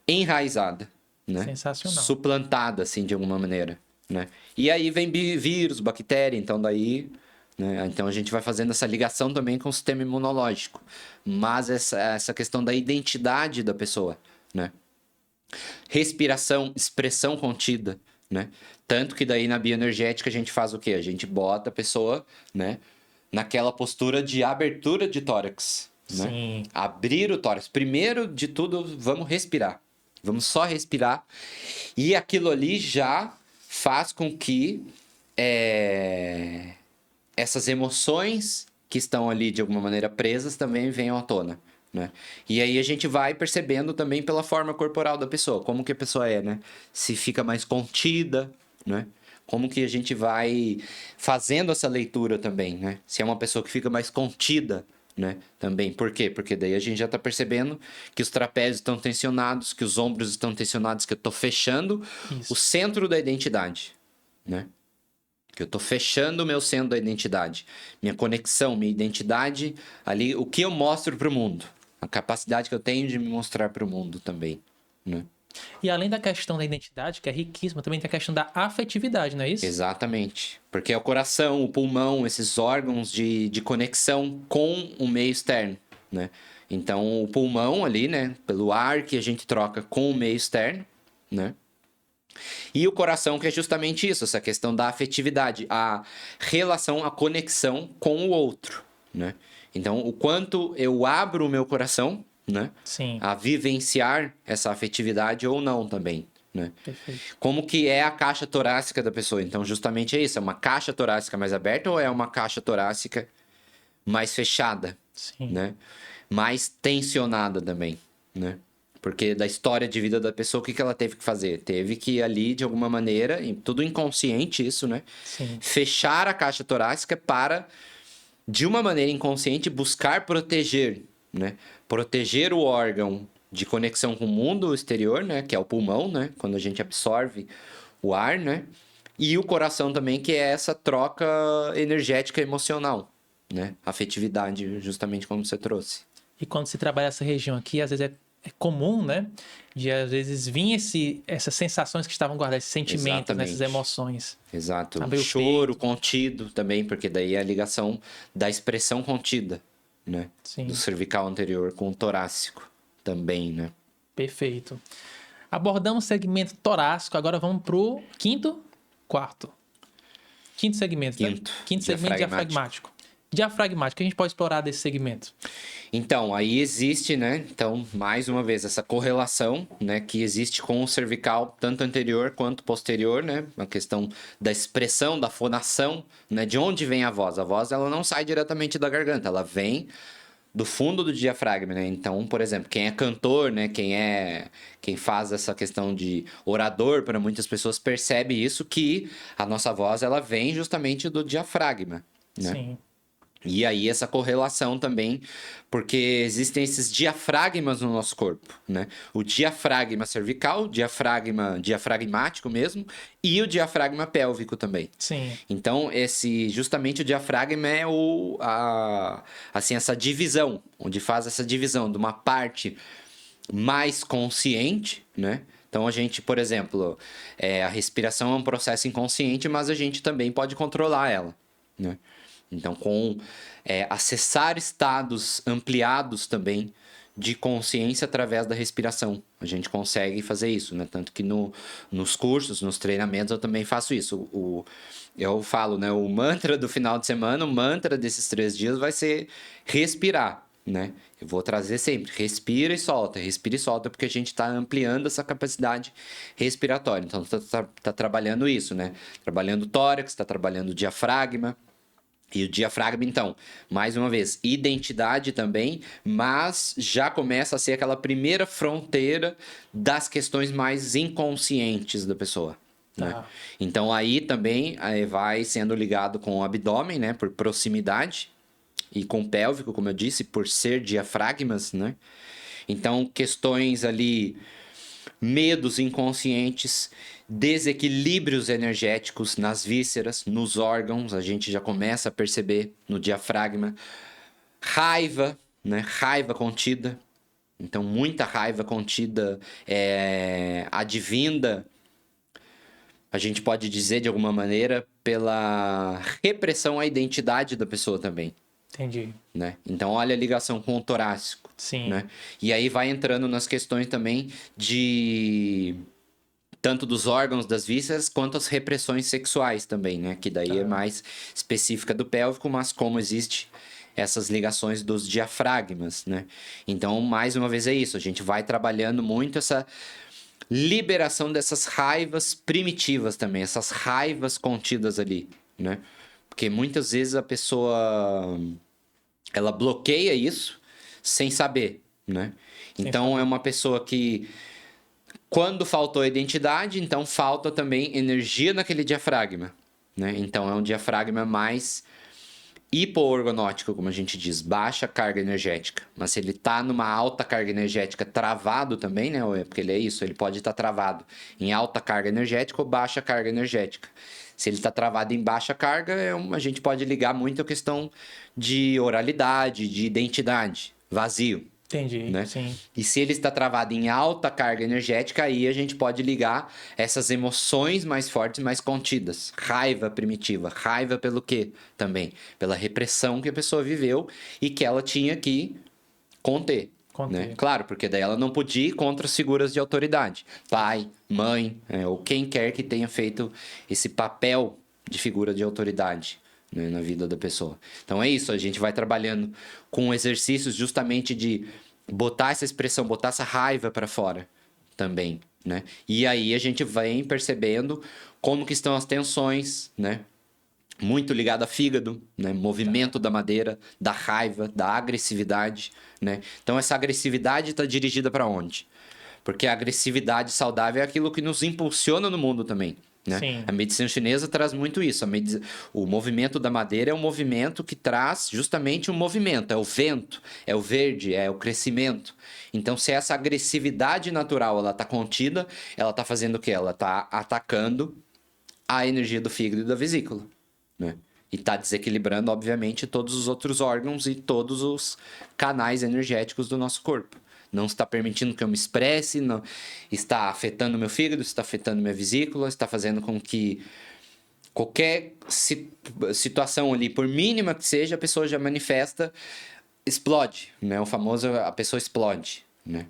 enraizada. Né? Sensacional. Suplantada, assim, de alguma maneira. Né? E aí vem vírus, bactéria, então daí... Né? Então, a gente vai fazendo essa ligação também com o sistema imunológico. Mas essa questão da identidade da pessoa, né? Respiração, expressão contida, né? Tanto que daí na bioenergética a gente faz o quê? A gente bota a pessoa, né, naquela postura de abertura de tórax, né? Sim. Abrir o tórax. Primeiro de tudo, vamos respirar. Vamos só respirar. E aquilo ali já faz com que essas emoções que estão ali de alguma maneira presas também venham à tona. Né? E aí a gente vai percebendo também pela forma corporal da pessoa, como que a pessoa é, né? Se fica mais contida, né? Como que a gente vai fazendo essa leitura também, né? Se é uma pessoa que fica mais contida, né? Também. Por quê? Porque daí a gente já tá percebendo que os trapézios estão tensionados, que os ombros estão tensionados, que eu tô fechando o centro da identidade, né? Que eu tô fechando o meu centro da identidade. Minha conexão, minha identidade ali, o que eu mostro pro mundo. A capacidade que eu tenho de me mostrar para o mundo também, né? E além da questão da identidade, que é riquíssima, também tem a questão da afetividade, não é isso? Exatamente. Porque é o coração, o pulmão, esses órgãos de conexão com o meio externo, né? Então, o pulmão ali, né? Pelo ar que a gente troca com o meio externo, né? E o coração, que é justamente isso, essa questão da afetividade, a relação, a conexão com o outro, né? Então, o quanto eu abro o meu coração, né? Sim. A vivenciar essa afetividade ou não também, né? Perfeito. Como que é a caixa torácica da pessoa? Então, justamente é isso. É uma caixa torácica mais aberta ou é uma caixa torácica mais fechada? Sim. Né? Mais tensionada também, né? Porque da história de vida da pessoa, o que ela teve que fazer? Teve que ali, de alguma maneira, tudo inconsciente isso, né? Sim. Fechar a caixa torácica para, de uma maneira inconsciente, buscar proteger, né? Proteger o órgão de conexão com o mundo exterior, né? Que é o pulmão, né? Quando a gente absorve o ar, né? E o coração também, que é essa troca energética emocional, né? Afetividade, justamente como você trouxe. E quando se trabalha essa região aqui, às vezes é comum, né? De às vezes vir essas sensações que estavam guardadas, esses sentimentos, né? Essas emoções. Exato. Abrir o Choro peito. contido também, porque daí é a ligação da expressão contida, né? Sim. Do cervical anterior com o torácico também, né? Perfeito. Abordamos o segmento torácico, agora vamos pro quarto segmento, né? Quinto segmento diafragmático. Diafragmático, o que a gente pode explorar desse segmento? Então, aí existe, né? Então, mais uma vez, essa correlação, né? Que existe com o cervical, tanto anterior quanto posterior, né? A questão da expressão, da fonação, né? De onde vem a voz? A voz, ela não sai diretamente da garganta, ela vem do fundo do diafragma, né? Então, por exemplo, quem é cantor, né? Quem faz essa questão de orador, para muitas pessoas percebe isso, que a nossa voz, ela vem justamente do diafragma, né? Sim. E aí essa correlação também, porque existem esses diafragmas no nosso corpo, né? O diafragma cervical, diafragmático mesmo, e o diafragma pélvico também. Sim. Então, justamente o diafragma é essa divisão, onde faz essa divisão de uma parte mais consciente, né? Então, a gente, por exemplo, a respiração é um processo inconsciente, mas a gente também pode controlar ela, né? Então, acessar estados ampliados também de consciência através da respiração. A gente consegue fazer isso, né? Tanto que nos cursos, nos treinamentos, eu também faço isso. Eu falo, né? O mantra do final de semana, o mantra desses 3 dias vai ser respirar, né? Eu vou trazer sempre, respira e solta, porque a gente está ampliando essa capacidade respiratória. Então, tá trabalhando isso, né? Trabalhando o tórax, está trabalhando o diafragma. E o diafragma, então, mais uma vez, identidade também, mas já começa a ser aquela primeira fronteira das questões mais inconscientes da pessoa. Tá. Né? Então, aí também vai sendo ligado com o abdômen, né? Por proximidade, e com o pélvico, como eu disse, por ser diafragmas, né? Então, questões ali, medos inconscientes, desequilíbrios energéticos nas vísceras, nos órgãos, a gente já começa a perceber no diafragma. Raiva, né? Raiva contida. Então, muita raiva contida, advinda, a gente pode dizer de alguma maneira, pela repressão à identidade da pessoa também. Entendi. Né? Então, olha a ligação com o torácico. Sim. Né? E aí vai entrando nas questões também tanto dos órgãos das vísceras quanto as repressões sexuais também, né? Que daí é mais específica do pélvico, mas como existe essas ligações dos diafragmas, né? Então, mais uma vez é isso, a gente vai trabalhando muito essa liberação dessas raivas primitivas também, essas raivas contidas ali, né? Porque muitas vezes a pessoa ela bloqueia isso sem saber, né? Então, é uma pessoa que quando faltou identidade, então falta também energia naquele diafragma, né? Então, é um diafragma mais hipoorgonótico, como a gente diz, baixa carga energética. Mas se ele está numa alta carga energética travado também, né? Porque ele é isso, ele pode estar travado em alta carga energética ou baixa carga energética. Se ele está travado em baixa carga, a gente pode ligar muito a questão de oralidade, de identidade, vazio. Entendi, Né? sim. E se ele está travado em alta carga energética, aí a gente pode ligar essas emoções mais fortes, mais contidas. Raiva primitiva. Raiva pelo quê? Também. Pela repressão que a pessoa viveu e que ela tinha que conter. Né? Claro, porque daí ela não podia ir contra as figuras de autoridade. Pai, mãe, ou quem quer que tenha feito esse papel de figura de autoridade, né, na vida da pessoa. Então é isso, a gente vai trabalhando com exercícios justamente de botar essa expressão, botar essa raiva para fora também, né? E aí a gente vem percebendo como que estão as tensões, né? Muito ligado a fígado, né? Movimento da madeira, da raiva, da agressividade, né? Então essa agressividade está dirigida para onde? Porque a agressividade saudável é aquilo que nos impulsiona no mundo também. Né? Sim. A medicina chinesa traz muito isso. O movimento da madeira é um movimento que traz justamente um movimento. É o vento, é o verde, é o crescimento. Então, se essa agressividade natural ela está contida, ela está fazendo o quê? Ela está atacando a energia do fígado e da vesícula. Né? E está desequilibrando, obviamente, todos os outros órgãos e todos os canais energéticos do nosso corpo. Não está permitindo que eu me expresse, não está afetando meu fígado, está afetando minha vesícula, está fazendo com que qualquer situação ali, por mínima que seja, a pessoa já manifesta, explode, né? O famoso, a pessoa explode, né?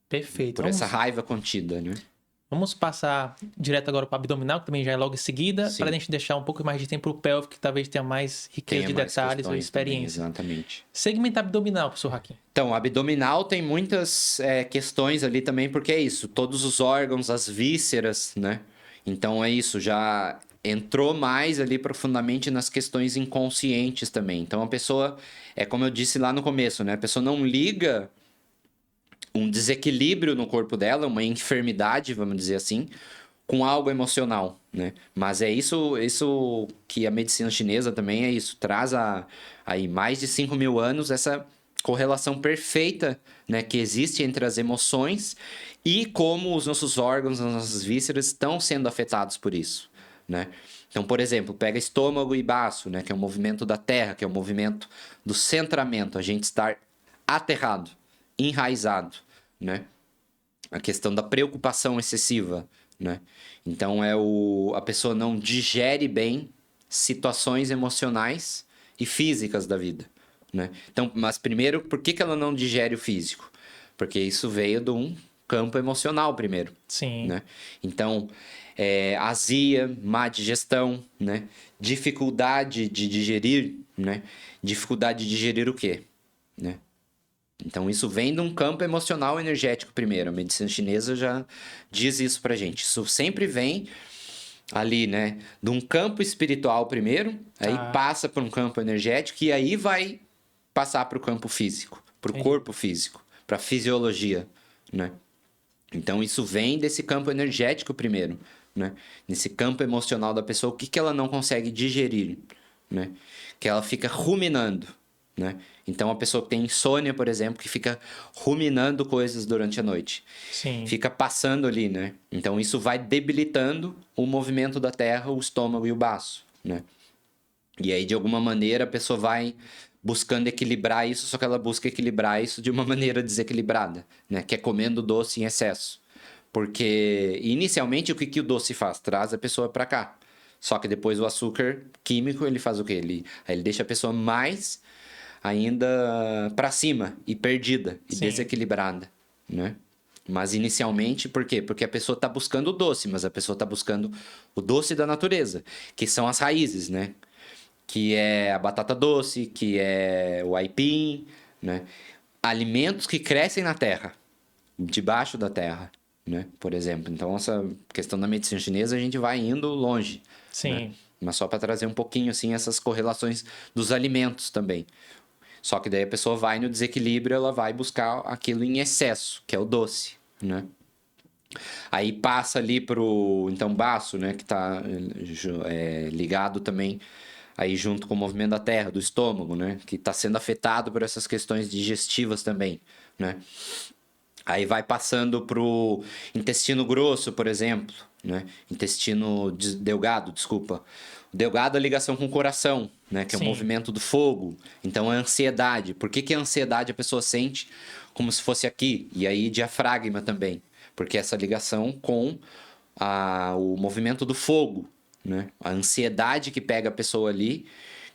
Perfeito. Por essa raiva contida, né? Vamos passar direto agora para o abdominal, que também já é logo em seguida, Sim. para a gente deixar um pouco mais de tempo para o pélvico, que talvez tenha mais riqueza de detalhes ou experiência. Também, exatamente. Segmento abdominal, professor Hakim. Então, abdominal tem muitas questões ali também, porque é isso, todos os órgãos, as vísceras, né? Então é isso, já entrou mais ali profundamente nas questões inconscientes também. Então a pessoa, é como eu disse lá no começo, né? A pessoa não liga um desequilíbrio no corpo dela, uma enfermidade, vamos dizer assim, com algo emocional, né? Mas é isso que a medicina chinesa também é isso, traz aí mais de 5.000 anos essa correlação perfeita, né, que existe entre as emoções e como os nossos órgãos, as nossas vísceras estão sendo afetados por isso, né? Então, por exemplo, pega estômago e baço, né, que é o movimento da terra, que é o movimento do centramento, a gente estar aterrado, enraizado, né? A questão da preocupação excessiva, né? Então, a pessoa não digere bem situações emocionais e físicas da vida, né? Então, mas primeiro, por que ela não digere o físico? Porque isso veio de um campo emocional primeiro. Sim. Né? Então, azia, má digestão, né? Dificuldade de digerir, né? Dificuldade de digerir o quê? Né? Então, isso vem de um campo emocional energético primeiro. A medicina chinesa já diz isso pra gente. Isso sempre vem ali, né? De um campo espiritual primeiro, aí passa para um campo energético e aí vai passar para o campo físico, para o corpo físico, para a fisiologia, né? Então, isso vem desse campo energético primeiro, né? Nesse campo emocional da pessoa, o que ela não consegue digerir, né? Que ela fica ruminando, né? Então, a pessoa que tem insônia, por exemplo, que fica ruminando coisas durante a noite. Sim. Fica passando ali, né? Então, isso vai debilitando o movimento da terra, o estômago e o baço, né? E aí, de alguma maneira, a pessoa vai buscando equilibrar isso, só que ela busca equilibrar isso de uma maneira desequilibrada, né? Que é comendo doce em excesso. Porque, inicialmente, o que o doce faz? Traz a pessoa para cá. Só que depois o açúcar químico, ele faz o quê? Ele deixa a pessoa mais ainda para cima e perdida e desequilibrada, né? Mas inicialmente, por quê? Porque a pessoa está buscando o doce, mas a pessoa está buscando o doce da natureza, que são as raízes, né? Que é a batata doce, que é o aipim, né? Alimentos que crescem na terra, debaixo da terra, né? Por exemplo. Então, essa questão da medicina chinesa, a gente vai indo longe. Sim. Né? Mas só para trazer um pouquinho, assim, essas correlações dos alimentos também. Só que daí a pessoa vai no desequilíbrio, ela vai buscar aquilo em excesso, que é o doce, né? Aí passa ali pro, então, baço, né? Que tá ligado também aí junto com o movimento da terra, do estômago, né? Que está sendo afetado por essas questões digestivas também, né? Aí vai passando pro intestino grosso, por exemplo, né? Intestino delgado, desculpa. O delgado é a ligação com o coração, né? Que é o movimento do fogo. Então, a ansiedade. Por que a ansiedade a pessoa sente como se fosse aqui? E aí, diafragma também. Porque essa ligação com o movimento do fogo, né? A ansiedade que pega a pessoa ali,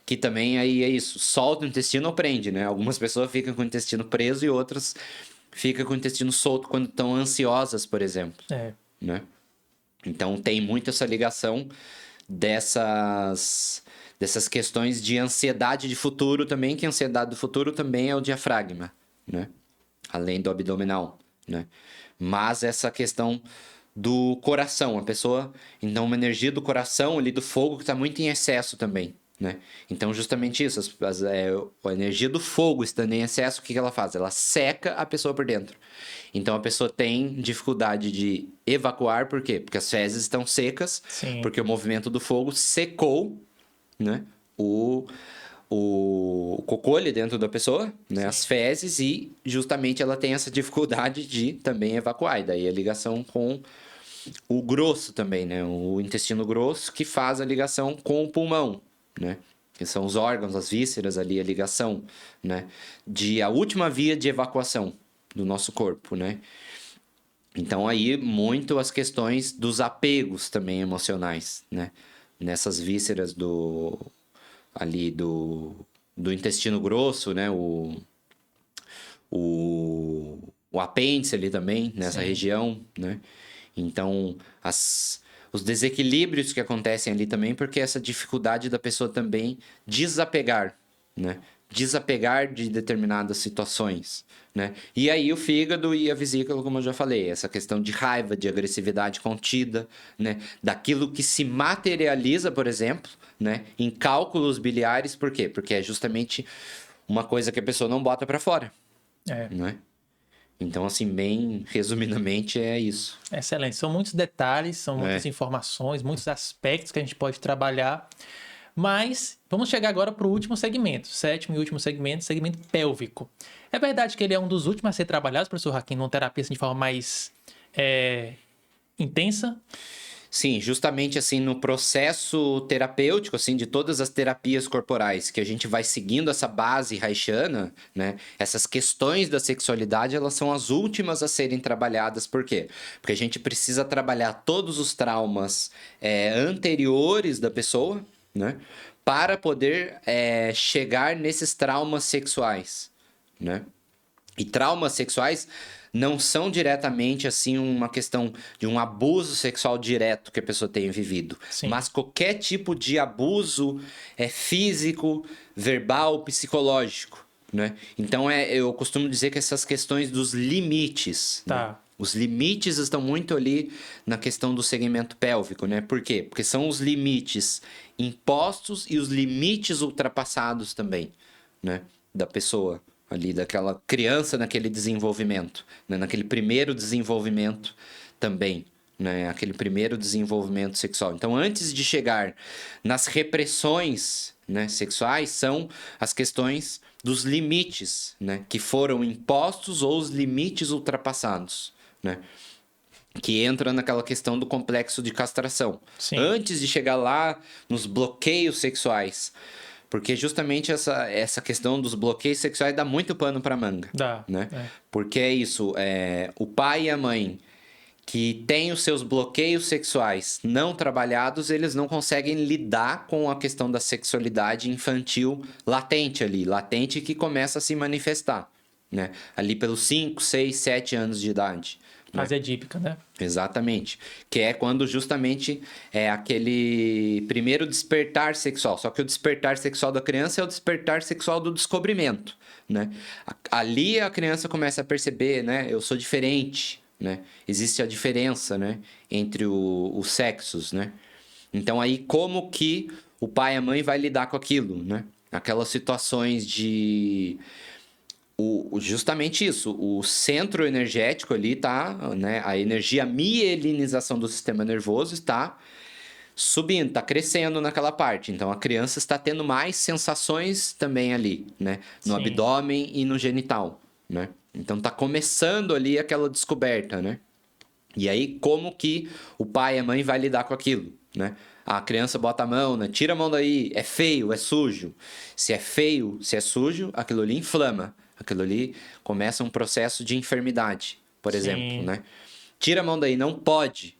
que também aí é isso. Solta o intestino ou prende, né? Algumas pessoas ficam com o intestino preso e outras ficam com o intestino solto quando estão ansiosas, por exemplo. Né? Então, tem muito essa ligação dessas questões de ansiedade de futuro também, que a ansiedade do futuro também é o diafragma, né? Além do abdominal, né? Mas essa questão do coração, a pessoa, então uma energia do coração ali, do fogo, que está muito em excesso também, né? Então, justamente isso, a energia do fogo estando em excesso, o que ela faz? Ela seca a pessoa por dentro. Então, a pessoa tem dificuldade de evacuar, por quê? Porque as fezes estão secas, Sim. porque o movimento do fogo secou, né? O cocô ali dentro da pessoa, né? As fezes, e justamente ela tem essa dificuldade de também evacuar. E daí a ligação com o grosso também, né? O intestino grosso que faz a ligação com o pulmão, né? Que são os órgãos, as vísceras ali, a ligação, né? A última via de evacuação do nosso corpo, né? Então aí muito as questões dos apegos também emocionais, né? Nessas vísceras do intestino grosso, né? O apêndice ali também, nessa Sim. região, né? Então, os desequilíbrios que acontecem ali também, porque essa dificuldade da pessoa também desapegar, né? Desapegar de determinadas situações, né? E aí o fígado e a vesícula, como eu já falei, essa questão de raiva, de agressividade contida, né? Daquilo que se materializa, por exemplo, né? Em cálculos biliares, por quê? Porque é justamente uma coisa que a pessoa não bota para fora, É. né? Então, assim, bem resumidamente, é isso. Excelente. São muitos detalhes, são muitas informações, muitos aspectos que a gente pode trabalhar. Mas vamos chegar agora para o último segmento, sétimo e último segmento, segmento pélvico. É verdade que ele é um dos últimos a ser trabalhado, professor Hakim, numa terapia assim, de forma mais intensa? Sim, justamente assim no processo terapêutico, assim, de todas as terapias corporais, que a gente vai seguindo essa base haitiana, né? Essas questões da sexualidade, elas são as últimas a serem trabalhadas. Por quê? Porque a gente precisa trabalhar todos os traumas anteriores da pessoa, né? Para poder chegar nesses traumas sexuais, né? E traumas sexuais não são diretamente assim uma questão de um abuso sexual direto que a pessoa tenha vivido, Sim. mas qualquer tipo de abuso físico, verbal, psicológico, né? Então eu costumo dizer que essas questões dos limites, né? Tá. Os limites estão muito ali na questão do segmento pélvico, né? Por quê? Porque são os limites impostos e os limites ultrapassados também, né? Da pessoa ali, daquela criança naquele desenvolvimento, né? Naquele primeiro desenvolvimento também, né? Aquele primeiro desenvolvimento sexual. Então, antes de chegar nas repressões, né, sexuais, são as questões dos limites, né, que foram impostos ou os limites ultrapassados, né? Que entra naquela questão do complexo de castração. Sim. Antes de chegar lá nos bloqueios sexuais. Porque justamente essa questão dos bloqueios sexuais dá muito pano para manga. Dá. Né? Porque é isso, o pai e a mãe que têm os seus bloqueios sexuais não trabalhados, eles não conseguem lidar com a questão da sexualidade infantil latente que começa a se manifestar, né? Ali pelos 5, 6, 7 anos de idade. Fase edípica, né? Exatamente. Que é quando justamente é aquele primeiro despertar sexual. Só que o despertar sexual da criança é o despertar sexual do descobrimento, né? Ali a criança começa a perceber, né? Eu sou diferente, né? Existe a diferença, né? Entre os sexos, né? Então aí como que o pai e a mãe vai lidar com aquilo, né? Aquelas situações de justamente isso, o centro energético ali tá, né? A energia, a mielinização do sistema nervoso está subindo, está crescendo naquela parte. Então a criança está tendo mais sensações também ali, né? No Sim. abdômen e no genital, né? Então tá começando ali aquela descoberta, né? E aí como que o pai e a mãe vai lidar com aquilo, né? A criança bota a mão, né? Tira a mão daí, é feio, é sujo. Se é feio, se é sujo, aquilo ali inflama. Aquilo ali começa um processo de enfermidade, por exemplo, né? Tira a mão daí, não pode,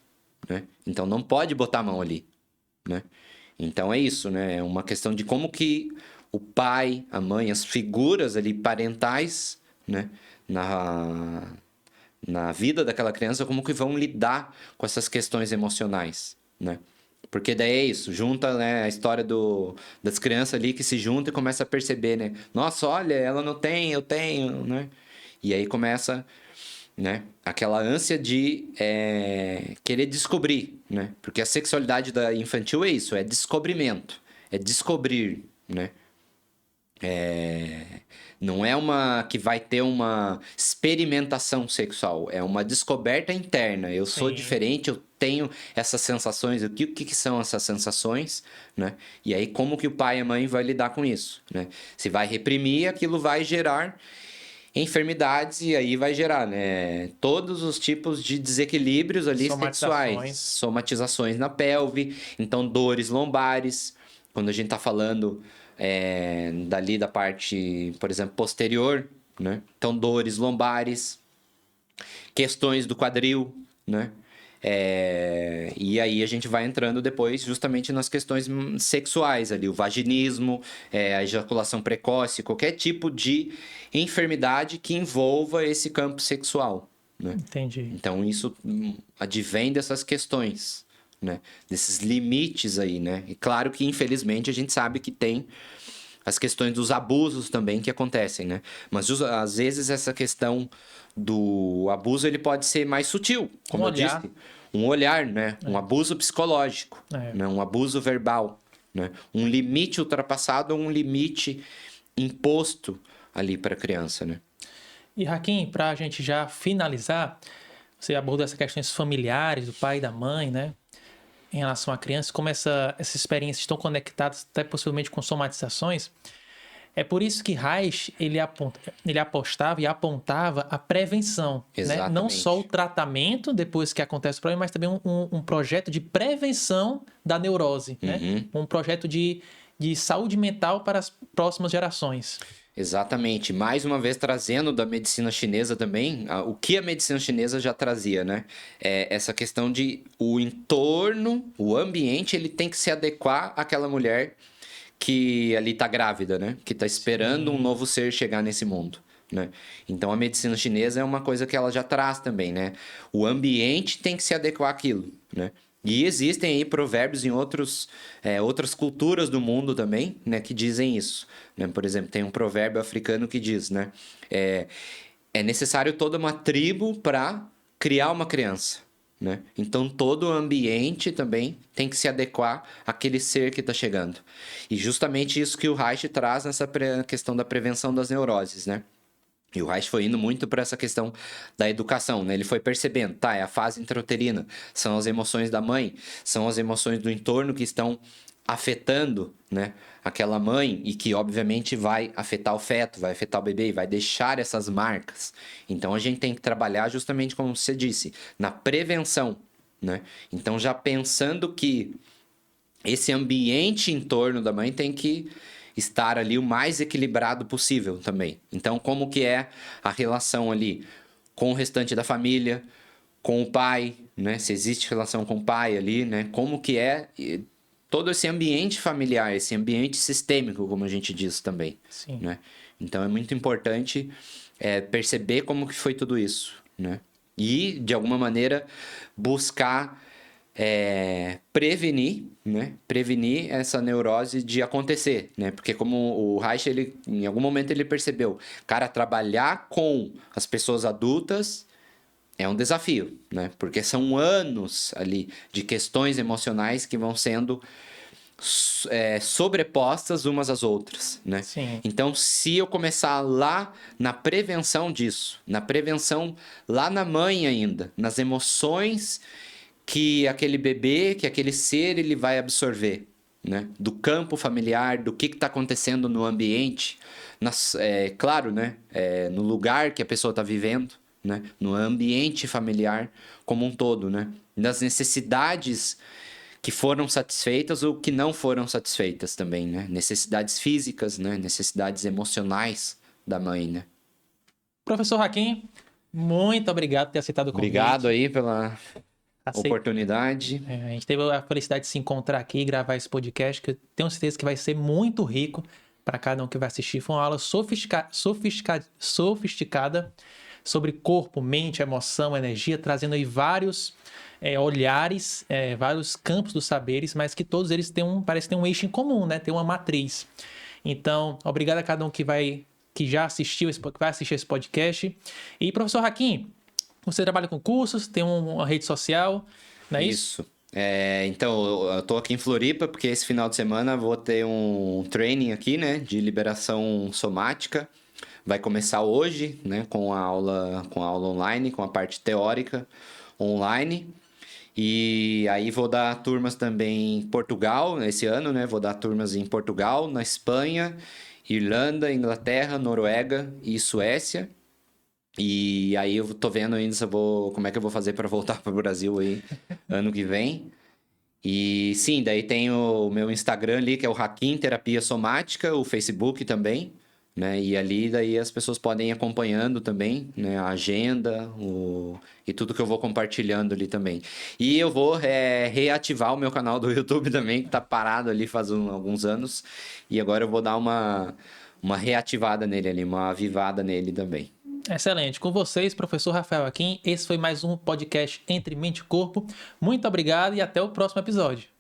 né? Então não pode botar a mão ali, né? Então é isso, né? É uma questão de como que o pai, a mãe, as figuras ali parentais, né? Na vida daquela criança, como que vão lidar com essas questões emocionais, né? Porque daí é isso, junta, né, a história das crianças ali que se juntam e começa a perceber, né? Nossa, olha, ela não tem, eu tenho, né? E aí começa, né, aquela ânsia de querer descobrir, né? Porque a sexualidade da infantil é isso, é descobrimento. é descobrir, né? Não é uma que vai ter uma experimentação sexual, é uma descoberta interna. Eu sou Sim. diferente, eu tenho essas sensações. O que são essas sensações, né? E aí como que o pai e a mãe vai lidar com isso, né? Se vai reprimir, aquilo vai gerar enfermidades e aí vai gerar, né, todos os tipos de desequilíbrios ali sexuais, somatizações na pelve, então dores lombares, quando a gente tá falando dali da parte, por exemplo, posterior, né, então dores lombares, questões do quadril, né, e aí a gente vai entrando depois justamente nas questões sexuais ali, o vaginismo, a ejaculação precoce, qualquer tipo de enfermidade que envolva esse campo sexual, né? Entendi. Então isso advém dessas questões, né? Desses limites aí, né? E claro que infelizmente a gente sabe que tem as questões dos abusos também que acontecem, né? Mas às vezes essa questão do abuso ele pode ser mais sutil, como eu disse, um olhar, né? Um abuso psicológico, né? Um abuso verbal, né? Um limite ultrapassado ou um limite imposto ali para a criança, né? E Hakim, para a gente já finalizar, você abordou essas questões familiares do pai e da mãe, né? Em relação à criança, como essas experiências estão conectadas até possivelmente com somatizações. É por isso que Reich ele apostava e apontava a prevenção, né? Não só o tratamento depois que acontece o problema, mas também um projeto de prevenção da neurose, né? Um projeto de saúde mental para as próximas gerações. Exatamente. Mais uma vez trazendo da medicina chinesa também, o que a medicina chinesa já trazia, né? Essa questão de o entorno, o ambiente, ele tem que se adequar àquela mulher que ali tá grávida, né? Que tá esperando um novo ser chegar nesse mundo, né? Então a medicina chinesa é uma coisa que ela já traz também, né? O ambiente tem que se adequar àquilo, né? E existem aí provérbios em outras culturas do mundo também, né? Que dizem isso, né? Por exemplo, tem um provérbio africano que diz, né? É necessário toda uma tribo para criar uma criança, né? Então todo o ambiente também tem que se adequar àquele ser que está chegando. E justamente isso que o Reich traz nessa questão da prevenção das neuroses, né? E o Reich foi indo muito para essa questão da educação, né? Ele foi percebendo, tá, é a fase intrauterina, são as emoções da mãe, são as emoções do entorno que estão afetando, né, aquela mãe e que obviamente vai afetar o feto, vai afetar o bebê e vai deixar essas marcas. Então a gente tem que trabalhar justamente como você disse, na prevenção, né? Então já pensando que esse ambiente em torno da mãe tem que estar ali o mais equilibrado possível também. Então como que é a relação ali com o restante da família, com o pai, né? Se existe relação com o pai ali, né? Como que é todo esse ambiente familiar, esse ambiente sistêmico, como a gente diz também. Sim. Né? Então é muito importante perceber como que foi tudo isso, né? E, de alguma maneira, buscar prevenir, né? Prevenir essa neurose de acontecer, né? Porque como o Reich, ele, em algum momento ele percebeu, cara, trabalhar com as pessoas adultas é um desafio, né? Porque são anos ali de questões emocionais que vão sendo sobrepostas umas às outras, né? Sim. Então, se eu começar lá na prevenção disso, na prevenção lá na mãe ainda, nas emoções que aquele bebê, que aquele ser, ele vai absorver, né? Do campo familiar, do que está acontecendo no ambiente, claro, né? No lugar que a pessoa está vivendo, né? No ambiente familiar como um todo, né? Das necessidades que foram satisfeitas ou que não foram satisfeitas também, né? Necessidades físicas, né? Necessidades emocionais da mãe, né? Professor Hakim, muito obrigado por ter aceitado o convite. Obrigado aí pela oportunidade. A gente teve a felicidade de se encontrar aqui e gravar esse podcast, que eu tenho certeza que vai ser muito rico para cada um que vai assistir. Foi uma aula sofisticada sobre corpo, mente, emoção, energia, trazendo aí vários olhares, vários campos dos saberes, mas que todos eles parece ter um eixo em comum, né? Tem uma matriz. Então, obrigado a cada um que já assistiu, que vai assistir esse podcast. E, professor Hakim, você trabalha com cursos, tem uma rede social, não é isso? Então, eu tô aqui em Floripa porque esse final de semana vou ter um training aqui, né, de liberação somática. Vai começar hoje, né, com a aula online, com a parte teórica online. E aí vou dar turmas também em Portugal, esse ano, né? Vou dar turmas em Portugal, na Espanha, Irlanda, Inglaterra, Noruega e Suécia. E aí eu tô vendo ainda como é que eu vou fazer para voltar para o Brasil aí ano que vem. E sim, daí tem o meu Instagram ali, que é o Hakim Terapia Somática, o Facebook também, né? E ali daí as pessoas podem ir acompanhando também, né? A agenda, e tudo que eu vou compartilhando ali também. E eu vou reativar o meu canal do YouTube também, que tá parado ali faz alguns anos. E agora eu vou dar uma reativada nele ali, uma avivada nele também. Excelente. Com vocês, professor Rafael Hakim, esse foi mais um podcast Entre Mente e Corpo. Muito obrigado e até o próximo episódio.